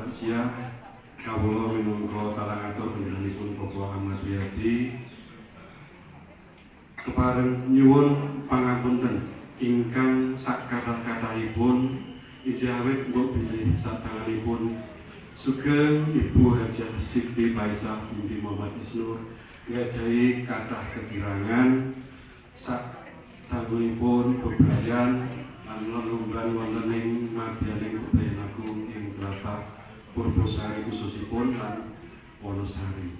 taksih kawula minangka talangatur panjenenganipun Bapak Ahmad Riyadi kepareng nyuwun pangapunten ingkang sakathah-kathahipun ijawet mbok bilih sadangunipun sugeng Ibu Hajah Siti Faisah binti Muhammad Isnur nggadhahi kathah kekirangan sadangunipun bebrayan lan lelunggan wonten ing madyaning bebrayan agung ing tlatah Purbosari khususipun lan Wonosari.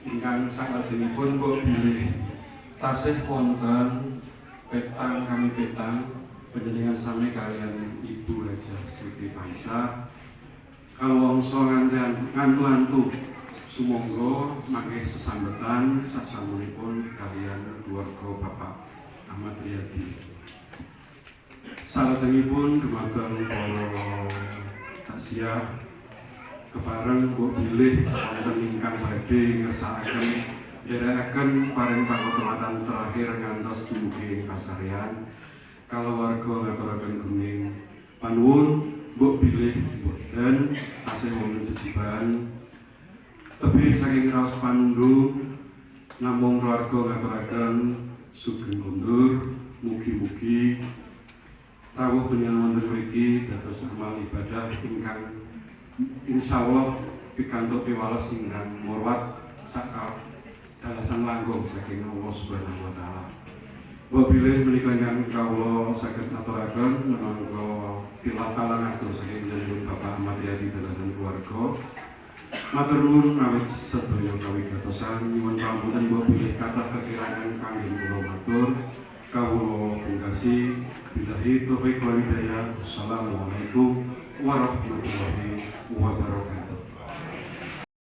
Ingkang salajengipun mbok bilih tasih wonten petang kami petang panjenengan sami kaliyan Ibu Hajah Siti Faisah kalawangsa ngantu-antu sumangga mangke sesambetan sasampunipun kaliyan keluarga Bapak Ahmad Riyadi. Salajengipun dumateng para taksih kepareng mbok bilih wonten ingkang badhe ngersakaken nderekaken paring panghormatan terakhir ngantos dumugi pasarean kalawarga ngaturaken gunging panuwun mbok bilih boten tasih wonten jejiban tebih saking raos panundung namung keluarga ngaturaken sugeng kondur mugi-mugi rawuh panjenengan wonten mriki dados amal ibadah ingkang insyaallah pikantuk piwales ingkang murwat saka dalasan langgeng saking Allah Subhanahu wa taala. Mbok bilih menika ingkang kawula saged aturaken minangka tilatalan atur saking panjenengan Bapak Ahmad Riyadi dalasan keluarga. Matur nuwun awit sedaya kawigatosan nyuwun pangapunten mbok bilih kathah kekirangan kangge kula matur. Kawula pungkasi billahi taufiq wal hidayah. Wassalamualaikum warahmatullahi wabarakatuh.